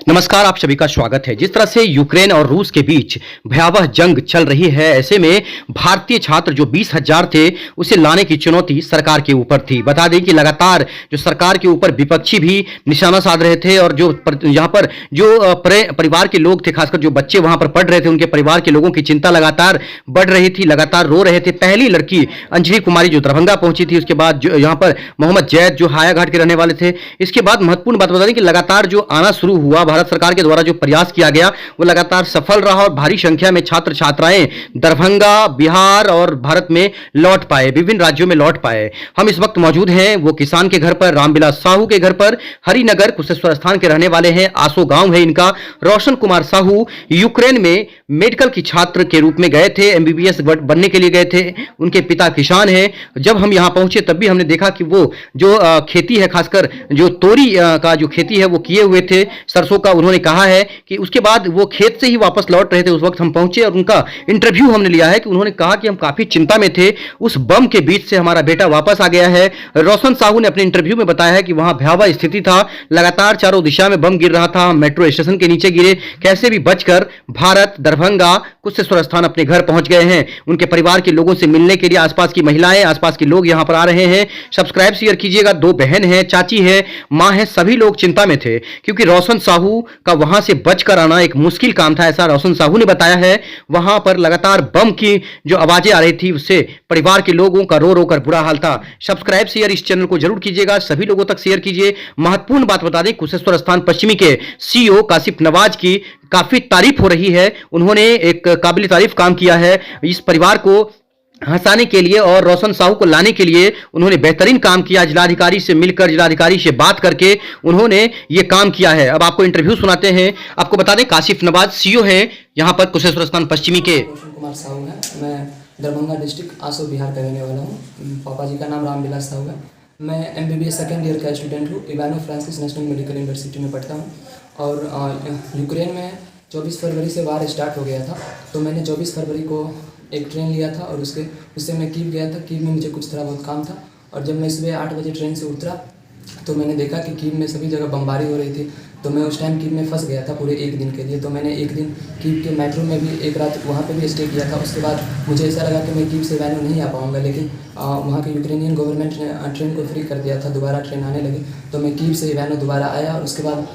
नमस्कार, आप सभी का स्वागत है। जिस तरह से यूक्रेन और रूस के बीच भयावह जंग चल रही है, ऐसे में भारतीय छात्र जो 20,000 थे उसे लाने की चुनौती सरकार के ऊपर थी। बता दें कि लगातार जो सरकार के ऊपर विपक्षी भी निशाना साध रहे थे और जो यहाँ पर जो परिवार के लोग थे, खासकर जो बच्चे वहां पर पढ़ रहे थे, उनके परिवार के लोगों की चिंता लगातार बढ़ रही थी, लगातार रो रहे थे। पहली लड़की अंजलि कुमारी जो दरभंगा पहुंची थी, उसके बाद जो यहाँ पर मोहम्मद जैद जो हायाघाट के रहने वाले थे। इसके बाद महत्वपूर्ण बात बता दें कि लगातार जो आना शुरू हुआ, भारत सरकार के द्वारा जो प्रयास किया गया वो लगातार सफल रहा और भारी संख्या में छात्र छात्राएं दरभंगा, बिहार और भारत में लौट पाए, विभिन्न राज्यों में लौट पाए। हम इस वक्त मौजूद हैं वो किसान के घर पर, रामविलास साहू के घर पर, हरिनगर कुशेश्वर स्थान के रहने वाले हैं, आसो गांव है इनका। रोशन कुमार साहू यूक्रेन में मेडिकल की छात्र के रूप में गए थे, एमबीबीएस बनने के लिए गए थे। उनके पिता किसान हैं। जब हम यहां पहुंचे तब भी हमने देखा कि वो जो खेती है, खासकर जो तोरी का जो खेती है वो किए हुए थे, सरसों का। उन्होंने कहा है कि उसके बाद वो खेत से ही वापस लौट रहे थे, उस वक्त हम पहुंचे और उनका इंटरव्यू हमने लिया है कि उन्होंने कहा कि हम काफी चिंता में थे, उस बम के बीच से हमारा बेटा वापस आ गया है। रोशन साहू ने अपने इंटरव्यू में बताया है कि वहां भयावह स्थिति था, लगातार चारों दिशा में बम गिर रहा था, मेट्रो स्टेशन के नीचे गिरे, कैसे भी बचकर भारत, दरभंगा, कुशेश्वर स्थान अपने घर पहुंच गए हैं। उनके परिवार के लोगों से मिलने के लिए आसपास की महिलाएं, आसपास के लोग यहां पर आ रहे हैं। सब्सक्राइब शेयर कीजिएगा। 2 बहन है, चाची है, मां है, सभी लोग चिंता में थे क्योंकि रोशन साहू का वहां से बचकर आना एक मुश्किल काम था, ऐसा रोशन साहू ने बताया है। वहां पर लगातार बम की जो आवाजें आ रही थी, उससे परिवार के लोगों का रो रो कर बुरा हाल था। सब्सक्राइब शेयर इस चैनल को जरूर कीजिएगा, सभी लोगों तक शेयर कीजिए। महत्वपूर्ण बात बता दें, कुशेश्वर स्थान पश्चिमी के सीईओ काशिफ नवाज की काफी तारीफ हो रही है। उन्होंने एक काबिल तारीफ काम किया है इस परिवार को हंसाने के लिए और रोशन साहू को लाने के लिए। उन्होंने बेहतरीन काम किया, जिलाधिकारी से मिलकर, जिलाधिकारी से बात करके उन्होंने ये काम किया है। अब आपको इंटरव्यू सुनाते हैं। आपको बता दें, काशिफ नवाज सीईओ हैं यहाँ पर कुशेश्वर स्थान पश्चिमी के। रोशन कुमार साहू है, मैं दरभंगा डिस्ट्रिक्ट आसो बिहार का रहने वाला हूँ। पापा जी का नाम रामविलास साहू है। मैं एमबीबीएस सेकेंड ईयर का स्टूडेंट हूँ। इवानो फ्रांसिस नेशनल मेडिकल यूनिवर्सिटी में पढ़ता हूँ। और यूक्रेन में 24 फरवरी से वार स्टार्ट हो गया था, तो मैंने 24 फरवरी को एक ट्रेन लिया था और उससे मैं कीव गया था। कीव में मुझे कुछ थोड़ा बहुत काम था और जब मैं सुबह 8 बजे ट्रेन से उतरा तो मैंने देखा कि कीव में सभी जगह बमबारी हो रही थी। तो मैं उस टाइम कीव में फंस गया था पूरे एक दिन के लिए। तो मैंने एक दिन कीव के मेट्रो में भी एक रात वहाँ पे भी स्टे किया था। उसके बाद मुझे ऐसा लगा कि मैं कीव से इवानो नहीं आ पाऊँगा, लेकिन वहाँ के यूक्रेनियन गवर्नमेंट ने ट्रेन को फ्री कर दिया था, दोबारा ट्रेन आने लगी। तो मैं कीव से इवानो दोबारा आया और उसके बाद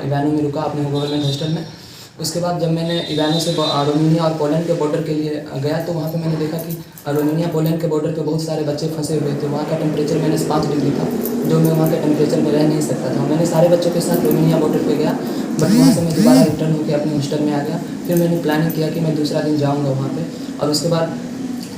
इवानो में रुका अपने गवर्नमेंट हॉस्टल में। उसके बाद जब मैंने इवानो से रोमानिया और पोलैंड के बॉर्डर के लिए गया तो वहाँ पे मैंने देखा कि रोमानिया पोलैंड के बॉर्डर पे बहुत सारे बच्चे फंसे हुए थे। वहाँ का टेम्परेचर -5 डिग्री था, जो मैं वहाँ के टेम्परेचर में रह नहीं सकता था। मैंने सारे बच्चों के साथ रोमानिया बॉर्डर पे गया, बट वहाँ से मैं दोबारा रिटर्न होकर अपने हॉस्टल में आ गया। फिर मैंने प्लानिंग किया कि मैं दूसरा दिन जाऊँगा वहाँ पर। और उसके बाद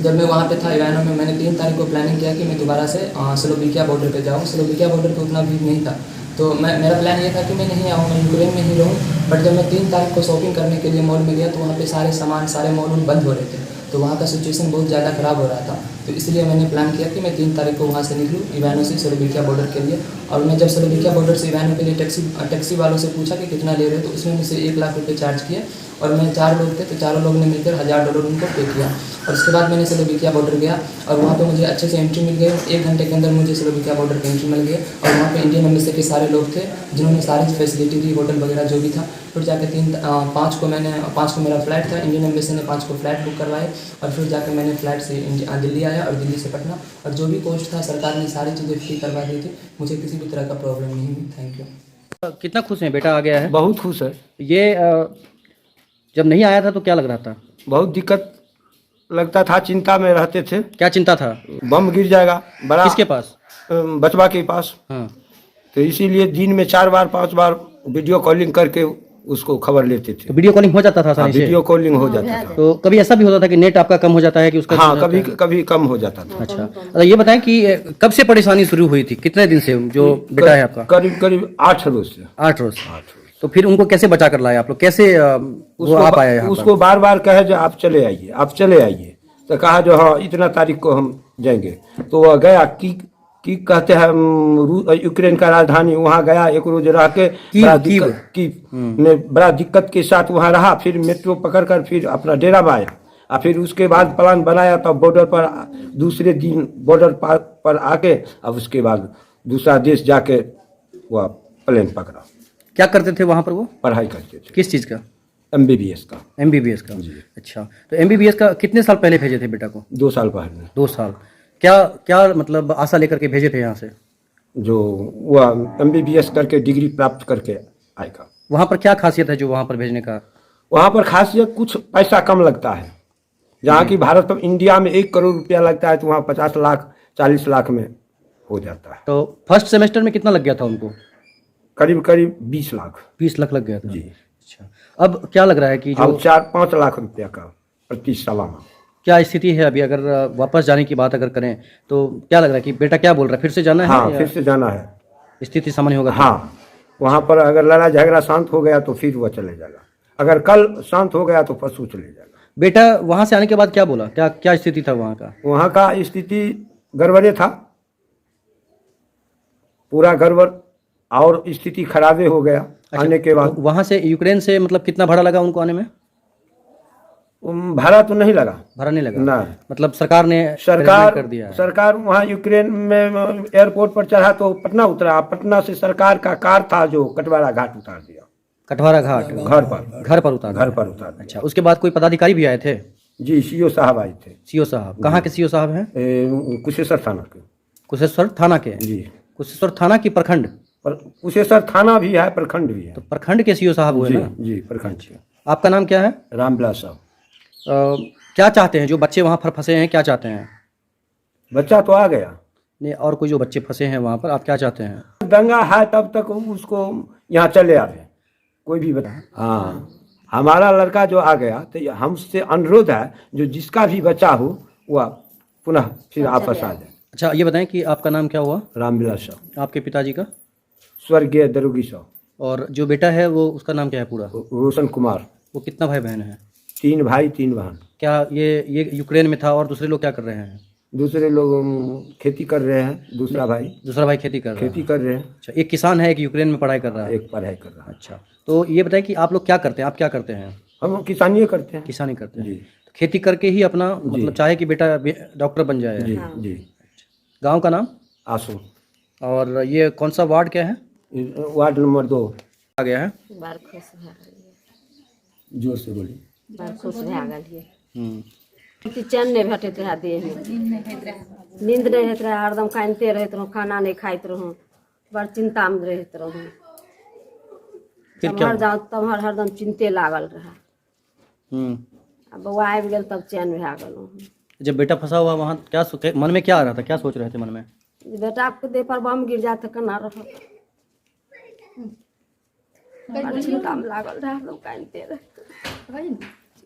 जब मैं वहाँ पे था इवानो में, मैंने 3 तारीख को प्लानिंग किया कि मैं दोबारा से स्लोवाकिया बॉर्डर पे जाऊँ। स्लोवाकिया बॉर्डर पे उतना भीड़ नहीं था, तो मेरा प्लान ये था कि मैं नहीं आऊँ, मैं यूक्रेन में ही रहूँ। बट जब मैं 3 तारीख को शॉपिंग करने के लिए मॉल में गया तो वहाँ पे सारे सामान, सारे मॉल बंद हो रहे थे। तो वहाँ का सिचुएशन बहुत ज़्यादा ख़राब हो रहा था। तो इसलिए मैंने प्लान किया कि मैं 3 तारीख को वहाँ से निकलूँ इवानो से स्लोवाकिया बॉर्डर के लिए। और मैं जब स्लोवाकिया बॉर्डर से इवानो के लिए टैक्सी वालों से पूछा कि कितना ले रहे, तो उसने मुझसे 1 लाख रुपये चार्ज किए। और मैं 4 लोग थे, तो चारों लोग ने मिलकर $1000 उनको पे किया। और उसके बाद मैंने स्लोवाकिया बॉर्डर गया और वहाँ पे मुझे अच्छे से एंट्री मिल गई। 1 घंटे के अंदर मुझे स्लोवाकिया बॉर्डर की एंट्री मिल गई और वहाँ पे इंडियन एम्बेसी के सारे लोग थे जिन्होंने सारी फैसिलिटी दी, होटल वगैरह जो भी था। फिर जाके 5 को मेरा फ़्लाइट था। इंडियन एम्बेसी ने 5 को फ़्लाइट बुक करवाए और फिर जाकर मैंने फ़्लाइट से दिल्ली आया और दिल्ली से पटना। और जो भी कॉस्ट था सरकार ने सारी चीज़ें फ्री करवा दी थी, मुझे किसी भी तरह का प्रॉब्लम नहीं हुई। Thank you. कितना खुश हैं, बेटा आ गया है? बहुत खुश है। ये जब नहीं आया था तो क्या लग रहा था? बहुत दिक्कत लगता था, चिंता में रहते थे। क्या चिंता था? बम गिर जाएगा बड़ा। किसके पास? बचवा के पास। हाँ। तो इसीलिए दिन में 4 बार 5 बार वीडियो कॉलिंग करके उसको खबर लेते थे। तो वीडियो कॉलिंग हो जाता था आसानी से? वीडियो कॉलिंग हो जाता था। तो कभी ऐसा भी होता था कि नेट आपका कम हो जाता है कि उसका? हाँ, कभी कम हो जाता था। अच्छा, तो ये बताएं कि कब से परेशानी शुरू हुई थी, कितने दिन से जो बेटा है आपका? करीब 8 रोज से। 8 रोज। तो फिर उनको कैसे बचा कर लाए आप लोग, कैसे वो आप आए यहाँ पर? उसको बार बार कहे जो आप चले आइए, आप चले आइए। तो कहा जो हाँ इतना तारीख को हम जाएंगे। तो वह गया की कहते हैं यूक्रेन का राजधानी, वहाँ गया। 1 रोज रह के बड़ा दिक्कत के साथ वहाँ रहा। फिर मेट्रो पकड़कर फिर अपना डेरा में आया। और फिर उसके बाद प्लान बनाया, तब बॉर्डर पर दूसरे दिन बॉर्डर पर आके अब उसके बाद दूसरा देश जाके वह प्लेन पकड़ा। क्या करते थे वहाँ पर वो? पढ़ाई करते थे किस चीज़ का? MBBS का। MBBS का। जी। अच्छा, तो MBBS का कितने साल पहले भेजे थे बेटा को? 2 साल पहले 2 साल। क्या क्या मतलब आशा लेकर के भेजे थे यहाँ से? जो वह MBBS करके डिग्री प्राप्त करके आएगा। वहाँ पर क्या खासियत है जो वहाँ पर भेजने का? वहाँ पर खासियत कुछ पैसा कम लगता है, जहाँ की भारत में इंडिया में 1 करोड़ रुपया लगता है तो वहाँ 50 लाख 40 लाख में हो जाता है। तो फर्स्ट सेमेस्टर में कितना लग गया था उनको? करीब करीब 20 लाख। 20 लाख लग गया था। जी। अच्छा, अब क्या लग रहा है कि जो अब 4-5 लाख रुपया का प्रति सालाना। क्या स्थिति है अभी, अगर वापस जाने की बात अगर करें तो क्या लग रहा है कि बेटा क्या बोल रहा है, फिर से जाना है हाँ, या फिर से जाना है। स्थिति सामान्य होगा तो? हाँ, वहाँ पर अगर लड़ाई झगड़ा शांत हो गया तो फिर वह चले जाएगा, अगर कल शांत हो गया तो परसों चले जाएगा। बेटा वहाँ से आने के बाद क्या बोला, क्या क्या स्थिति था वहाँ का? वहाँ का स्थिति गड़बड़े था, पूरा गड़बड़ और स्थिति खराबे हो गया। आने के बाद तो वहाँ से यूक्रेन से मतलब कितना भाड़ा लगा उनको आने में? भाड़ा तो नहीं लगा, भाड़ा नहीं लगा? ना। मतलब सरकार ने arrangement सरकार कर दिया है। सरकार वहाँ यूक्रेन में एयरपोर्ट पर चढ़ा तो पटना उतरा, पटना से सरकार का कार था जो कटवारा घाट उतार दिया। कटवारा घाट घर पर घर पर उतार घर दिया। पर उतार दिया। अच्छा, उसके बाद कोई पदाधिकारी भी आए थे? जी, सीओ साहब आए थे। सीओ साहब कहाँ के सीओ साहब हैं? कुशेश्वर थाना के। कुशेश्वर थाना के? जी, कुशेश्वर थाना की प्रखंड? पर कुशेश्वर थाना भी है, प्रखंड भी है। तो प्रखंड के सीओ साहब हुए जी ना? जी, प्रखंड से। आपका नाम क्या है? रामविलास साहब। क्या चाहते हैं जो बच्चे वहाँ पर फंसे हैं, क्या चाहते हैं? बच्चा तो आ गया, नहीं, और कोई जो बच्चे फंसे हैं वहाँ पर, आप क्या चाहते हैं? दंगा है तब तक उसको यहाँ चले आवे, कोई भी बता। हाँ, हमारा लड़का जो आ गया तो हमसे अनुरोध है जो जिसका भी बच्चा हो वह पुनः फिर वापस आ जाए। अच्छा, ये बताएं कि आपका नाम क्या हुआ? रामविलास साहब। आपके पिताजी का? स्वर्गीय दरोगी साहब। और जो बेटा है वो उसका नाम क्या है पूरा? रोशन कुमार। वो कितना भाई बहन है? 3 भाई 3 बहन। क्या ये यूक्रेन में था और दूसरे लोग क्या कर रहे हैं? दूसरे लोग खेती कर रहे हैं, दूसरा भाई खेती कर रहा है? खेती कर रहे हैं, अच्छा, एक किसान है, एक यूक्रेन में पढ़ाई कर रहा है। एक पढ़ाई कर रहा है। अच्छा, तो ये बताएं कि आप लोग क्या करते हैं, आप क्या करते हैं? हम किसानी करते हैं। किसानी करते हैं। जी तो खेती करके ही अपना मतलब चाहे कि बेटा डॉक्टर बन जाए? जी जी। गांव का नाम? आसू। और ये कौन सा वार्ड क्या है? वार्ड नंबर 2 आ गया है। बड़ खुश भए गेलियै, जोर से बोली। बड़ खुश भए गेलियै। हम्म। चैन नहीं भेटैत रहै देहमे, नींद नहीं होइत रहै, हरदम कानिते रहैत रहूँ, खाना नहीं खाइत रहूँ, बड़ चिंतामे रहैत रहूँ। फिर क्या तम्हर जाऊँ तम्हर हरदम चिंते लागल रहै। हम्म। आ बौआ आबि गेल तब चैन भए गेलहुँ। जब बेटा फंसा हुआ वहाँ क्या मन में क्या आ रहा था, क्या सोच रहे थे मन में? जे बेटाके देह पर बम गिर जाए तऽ केना रहत। बड़ चिंतामे लागल रहै, हरदम कानिते रहै,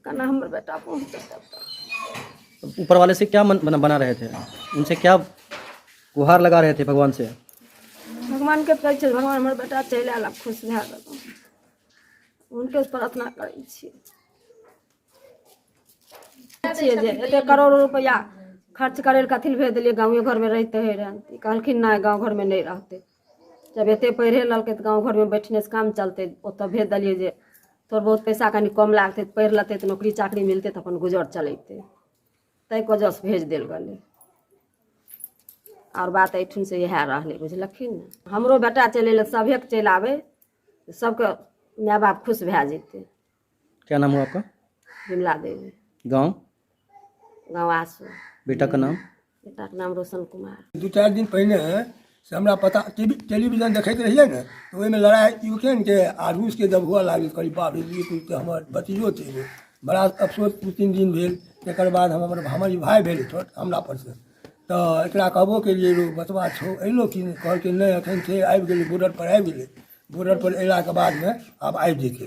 केना हमर बेटा पहुँचतै तब तक। ऊपर वाले से क्या मन बना रहे थे, उनसे क्या गुहार लगा रहे थे भगवान से? भगवानके कहै छै भगवान हमर बेटा चलि आयल, आब खुश भए गेलहुँ, हुनके प्रार्थना करै छियै। जे एतेक करोड़ों रुपैआ खर्च करै लए कथी लए भेज देलियै, गाँवे घरमे रहिते होइ रहै। कहलखिन नहि गाँव घरमे नहि रहतै, जब एतेक पढ़े लेलकै तऽ गाँव घरमे बैठने से काम चलतै। ओतऽ भेज देलियै जे थोड़ बहुत पैसा कनि कम लागतै, पढ़ि लेतै तऽ नौकरी चाकरी मिलतै तऽ अपन गुजर चलेतै, ताहिके वजहसँ भेज देल गेलै। और बात एहिठुन से इएह रहलै, बुझलखिन ने। हमरो बेटा चलि अयलै, सभेके चलि आबै, सबके माय बाप खुश भए जेतै। क्या नाम हुआ आपका? विमला देवी। गाँव? गाँव आसू। बेटा का नाम? बेटाके नाम रोशन कुमार। 2-4 दिन पहिने से हमरा पता टेलीविजन देखैत रहिए ने, तऽ ओहिमे लड़ाइ यूक्रेनके आ रूसके जब हुअ लागल, कहलियै बाप रे, ई तऽ हमर भतीजो छै एगो। बड़ा अफसोस 2-3 दिन भेल। तकर बाद हमर भाय भेल छोट हमरा पर से, तऽ एकरा कहबो केलियै रो बचबा छौ अयलो कि नहि, कहलकै नहि एखन छै, आबि गेलै बॉर्डर पर आबि गेलै। बॉर्डर पर अयलाके बादमे आब आबि जेतै,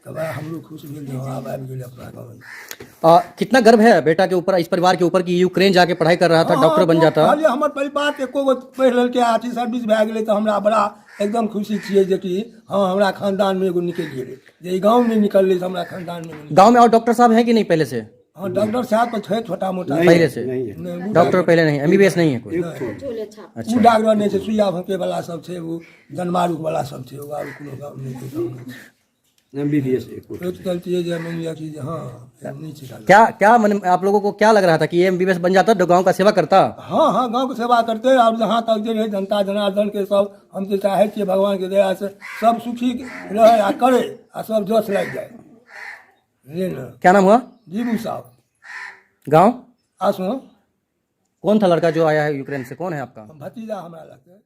तऽ बड़ा हमरो खुश भेल जे आब आबि गेलै अपना गाँव। कितना गर्व है बेटा के ऊपर, इस परिवार के ऊपर कि यूक्रेन जाके पढ़ाई कर रहा था, डॉक्टर बन जाता? कहलियै हमर परिवार एको गो पढ़ि लेलकै, अथी सर्विस भए गेलै, तऽ हमरा बड़ा एकदम खुशी छियै जे कि हाँ हमरा खानदानमे एगो निकलि गेलै, जे ई गाँव नहीं निकललै तऽ हमरा खानदानमे एगो। गांव में और डॉक्टर साहब हैं कि नहीं पहले से? हाँ, डॉक्टर साहब तो छै छोटा मोटा, पहले से नहीं, डॉक्टर पहले नहीं, MBBS नहीं है कोई? उ डॉक्टर नहीं छै, सुइया भोंके वाला सब छै, वो जनमारू वाला सब छै, वो आर कोनो काम नहीं छै। MBBS तो चलती है जब मैंने कि हाँ नीचे डाल। क्या क्या मन आप लोगों को क्या लग रहा था कि ये MBBS बन जाता तो गांव का सेवा करता? हाँ हाँ, गांव की सेवा करते हैं। और जहाँ तक जे रहे जनता जनार्दन के सब हम तो चाहे छियै भगवान के दया से सब सुखी रहे आ करे आ सब जोश लग जाए। बुझलिए न? क्या नाम हुआ? जीबू साहब गांव आसो कौन था लड़का जो आया है यूक्रेन से? कौन है आपका? भतीजा हमारा लगता है।